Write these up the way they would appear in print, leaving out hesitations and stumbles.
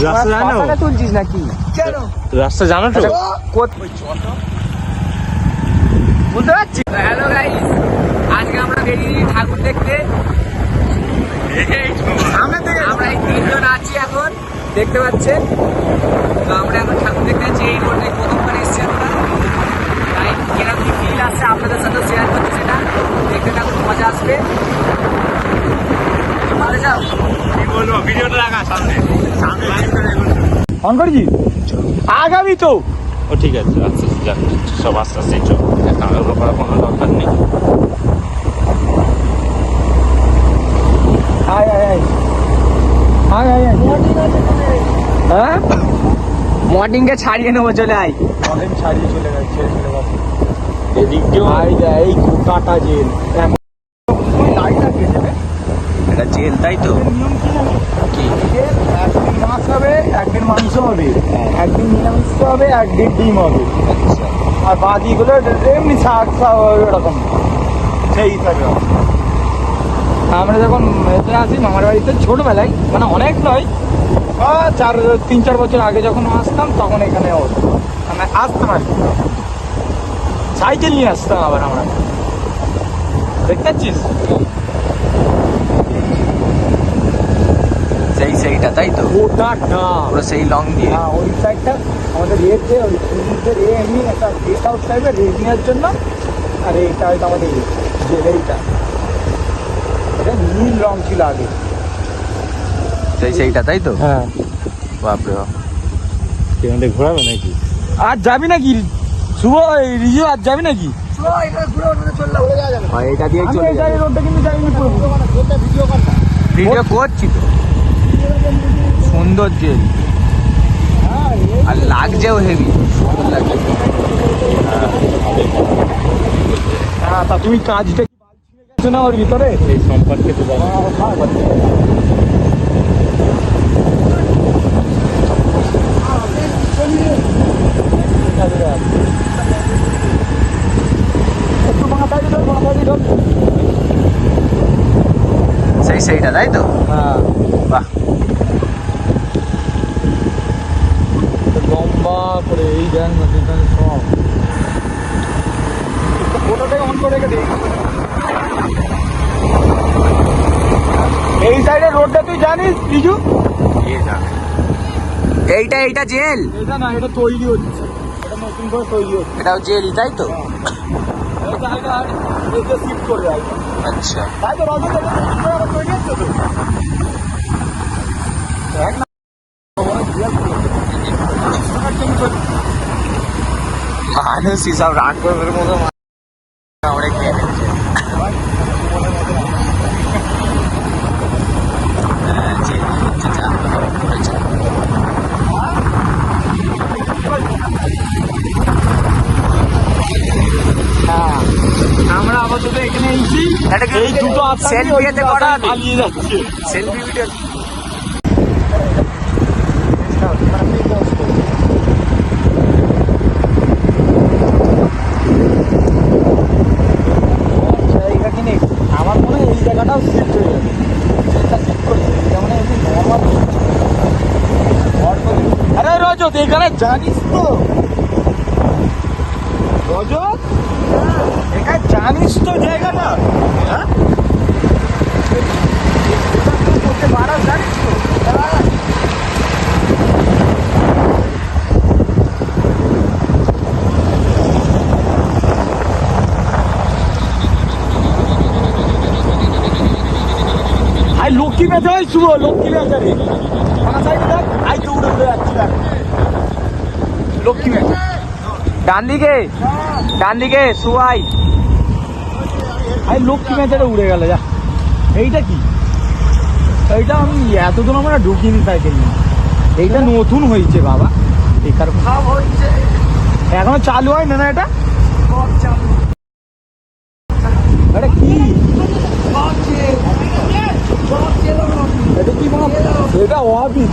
রাস্তা জানো? পাতাটা তুলছিস নাকি? কেন? রাস্তা জানো তো? বুঝতে পারছি। হ্যালো গাইস, আজকে আমরা বেরিয়ে ঠাকুর দেখতে। আমরা এই তিনজন আছি এখন, দেখতে পাচ্ছেন। তো আমরা এখন ঠাকুর দেখতে যাচ্ছি। এই রোডে প্রথমবার এসেছি আমরা। তাই এরকম কি ফিল আসছে আপনাদের সাথে শেয়ার করছি, সেটা দেখতে থাকুন, মজা আসবে। ভালো যাও, কি বলবো, ভিডিওটা লাগা সামনে সামনে লাইভ করে দেখুন। অন করেছি আগামী তো। ও ঠিক আছে, আচ্ছা যাক, সব আস্তে আস্তে চল, তাড়াহুড়ো করার কোনো দরকার নেই। আয় আয় আয় আয় আয় আয়। হ্যাঁ, মর্নিংকে ছাড়িয়ে নেবো, চলে আয়। মর্নিং ছাড়িয়ে চলে গেছে, এদিক দিয়েও এই কাটা জেল, এটা জেল, তাই তো? কি একদিন মাছ হবে, একদিন মাংস হবে, একদিন নিরামিষ হবে, একদিন ডিম হবে, আচ্ছা, আর বাকিগুলো এমনি শাক ওরকম সেই থাকবে। আমরা যখন এতে আসি মামার বাড়িতে ছোটবেলায়, মানে অনেক নয়, 3-4 বছর আগে যখন আসতাম, তখন এখানে মানে আসতাম আর কি, সাইকেল নিয়ে আসতাম। আবার আমরা দেখতে পাচ্ছিস সেইটা তাই তো? ওটা পুরো সেই লং দিয়ে। হ্যাঁ, ওই সাইডটা আমাদের রেটে ওই সমুদ্রের এমনি একটা গেস্ট হাউস টাইপের রেট নেওয়ার জন্য। আর এইটা হয়তো আমাদের এইটা, এটা নীল রং ছিল আগে। সেইটা তাই তো? হ্যাঁ, বাপরে বাপ, ট্রেনে ঘোরাবে নাকি? আর যাবি নাকি শুভ, রিজু আর যাবি নাকি? এটা দিয়ে আমি চলে এই যাবে। রোডটা কিন্তু যাইনি পুরো। ভিডিও করছি তো, সুন্দর জেল, আর লাগছেও হেভি, সুন্দর লাগছে। হ্যাঁ, তা তুমি কাজটা কি বালছি না ওর ভিতরে? এই সম্পর্কে তো জানো। একটু মাথায় দিল, সেইটা তাই তো? হ্যাঁ, বাহ, লম্বা করে এই দেন সব ফটোটাই অন করে রেখে দিই। এই সাইডের রোডটা তুই জানিস কিছু? এইটা জেল? এটা না, এটা তৈরি হচ্ছে, এটা নতুন করে তৈরি হচ্ছে। এটাও জেল তাই তো? এই জায়গা এটা শিফট করে যায়, আচ্ছা, তাই তো? রজত তৈরি হচ্ছে তো, দেখ না মানুষ হিসাব রাগ করবার মতো আমরা খেয়ে নিচ্ছে। হ্যাঁ, আমরা আপাতত এখানে এসেছি, এই দুটো সেলফিতে করা পালিয়ে যাচ্ছে। Selfie video. জায়গা কিনে আমার মনে হয় এই জায়গাটাও শিফট হয়ে যাবে। এটা শিফট করছে, যেমন এমনি নর্মাল। আরে রজত, এখানে জানিস তো? রজত, এখানে জানিস তো জায়গাটা? হ্যাঁ, মারা জানিস তো? আই লক্ষ্মী মেধা হয় শুভ, লক্ষ্মী মেধা রে, সাইডে দেখ, আই তো উড়ে উড়ে যাচ্ছি, দেখ লক্ষ্মী মেধা। ডান দিকে সুয়াই। আই লক্ষ্মী মেধাটা উড়ে গেল, যা। এইটা কি? এইটা আমি এতদিন আমরা ঢুকিনি সাইকেল নিয়ে, এইটা নতুন হয়েছে বাবা, এই কারণে এখনো চালু হয় না। না, এটা এটা কি? এটা কি মানে? এটা অফিস,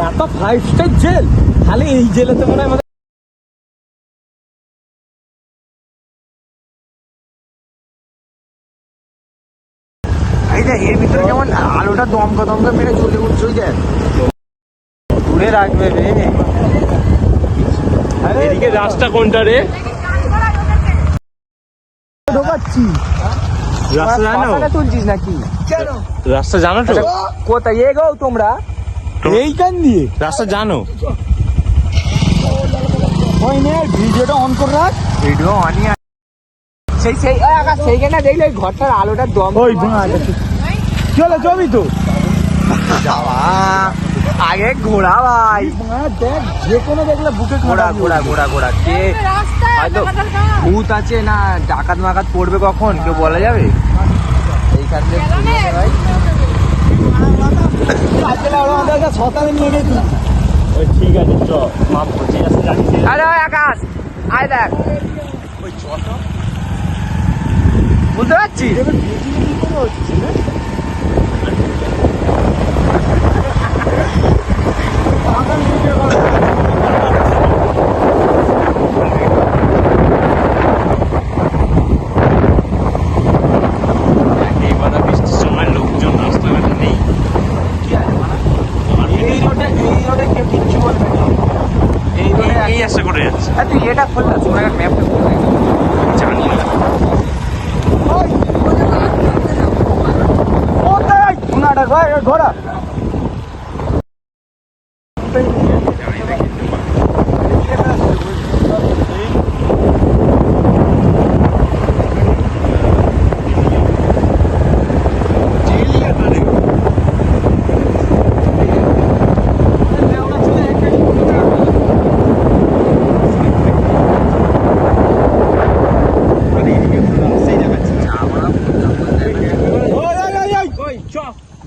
এত 5 স্টার জেল, খালি এই জেলেতে মনে হয় আমাদের। এই যে এর ভিতরে যেমন আলোটা দমকা মেরে চলে উঠছে, ওই দেখ দূরে রাখবে রে। এদিকে রাস্তা কোনটা রে? ঢোকাচ্ছি রাস্তা জানো? পাতাটা তুলছিস নাকি? কেন? রাস্তা জানো তো? কোথায় এগোও তোমরা? এইখান দিয়ে রাস্তা জানো? ওই নে ভিডিওটা অন করে রাখ। ভিডিও অনই আছে। সেই আকাশ সেইখানে দেখলে ওই ঘরটার আলোটার দম ওই চলে জমি তো যাওয়া আগে ঘোড়া ভাই, দেখ যে কোনো দেখলে বুকে ঘোড়া ঘোড়া ঘোড়া ঘোড়া কে হয়তো ভূত আছে না ডাকাত মাকাত পড়বে কখন কেউ বলা যাবে। এইখান থেকে ভাই ছতালে নিয়ে গেছি। ঠিক আছে চ মাপ করছি রাস্তা জানিস? হ্যালো আকাশ আয় দেখ বুঝতে পারছি। এইবার বৃষ্টির সময় লোকজন রাস্তাঘাটে নেই। এই রোডে কেউ কিচ্ছু বলবে না। এই রোডে এই রাস্তা করে যাচ্ছে তুই এটা খোল না, তোমার ম্যাপটা খোল না। জানি না। ঘোড়া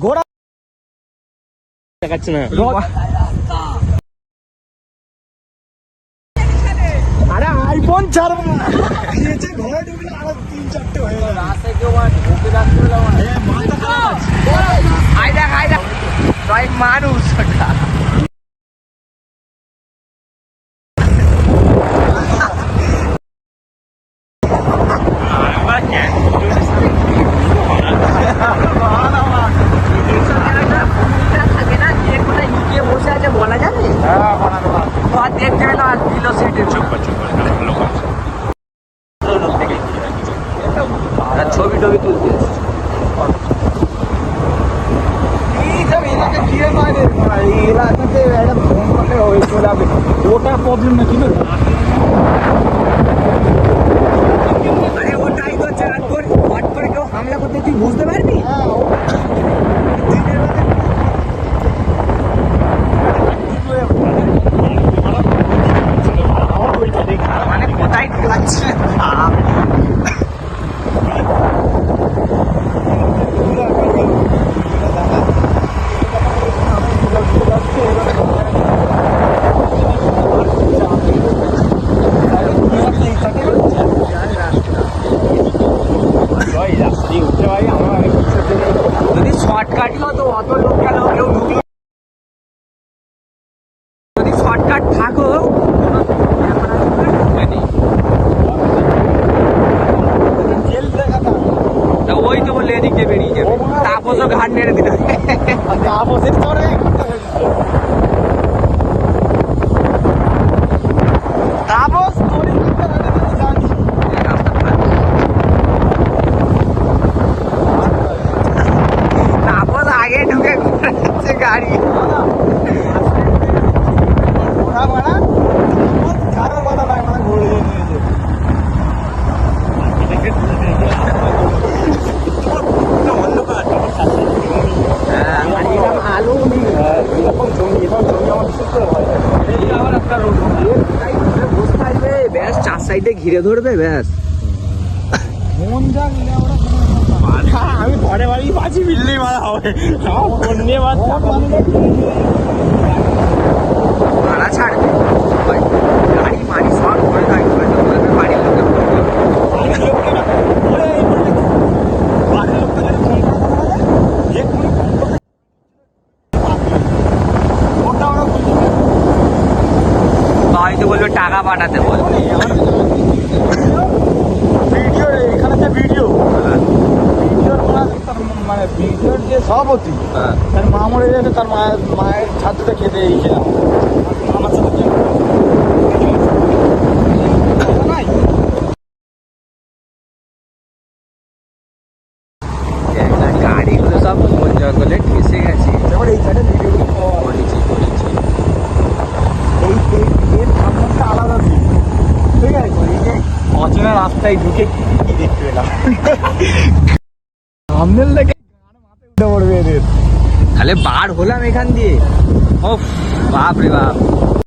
ঘোড়া দেখাচ্ছে না। আরে আইফোন ছাড়বো না নিচে ঘরে ঢুকলে আরো 3-4টে হয়ে যাবে। রাস্তায় কেউ ঢুকে রাখতে হলো আমার। মাথা খারাপ আছে। আয় দেখ নয় মানুষ ওটা। একবার কেন? থাকে না কে কোথায় লুকিয়ে বসে আছে বলা যাবে। তো আর দেখতে পেলো আর দিল সিটে চুপ কর ভালো কথা। আর ছবি টবি তুলতে ওটা প্রবলেম নাকি না আরে ওটাই তো চার করে হট করে কেউ হামলা করতে তুই বুঝতে পারবি। মানে কোথায় ঢুকাচ্ছে যদি শর্টকাটই হতো অত লোক কেন কেউ ঢুকলো। যদি শর্টকাট থাকো তা ওই তো বললে এদিক দিয়ে বেরিয়ে যাবে। তাপসও ঘাট নেড়ে দিল। তাপস তোর জানি তাপস আগে ঢুকে ঘুরাচ্ছে গাড়ি। ঘোড়া ভাড়া কারোর কথা নয় মানে ঘুরে নিয়েছে আলু এরকম জমি আমার বিশেষ করে ভয় লাগে। এই আবার একটা রোড বসে থাকবে ব্যাস, চার সাইডে ঘিরে ধরবে ব্যাস। মন যা নিলে আমরা আমি ঘরে বাড়ি বাঁচি বিল্লি মারা হবে। আমার ফোন নিয়ে বাচ্চা ভাড়া ছাড়বে ভাই, গাড়ি মারি সব করে থাকবে হয়তো বলবে বাড়ির লোকে ফোন করবে। বা হয়তো বলবে টাকা পাঠাতে বল। ভিডিও এখানে যে ভিডিও ভিডিওর মানে ভিডিওর যে সভাপতি তার মা মরে গেছে, তার মায়ের ছাত্রটা খেতে খেলাম আমার সাথে গাড়িগুলো সব বন জঙ্গলে ঠেসে গেছে। এবার এই সাইডে ভিডিওগুলো করেছি এই এর সামনেটা আলাদা দিন ঠিক আছে এই যে অচেনা রাস্তায় ঢুকে কি দেখতে পেলাম সামনের লেগে মাথায় উঠে পড়বে এদের। তাহলে বার হলাম এখান দিয়ে। ও বাপ রে বাপ,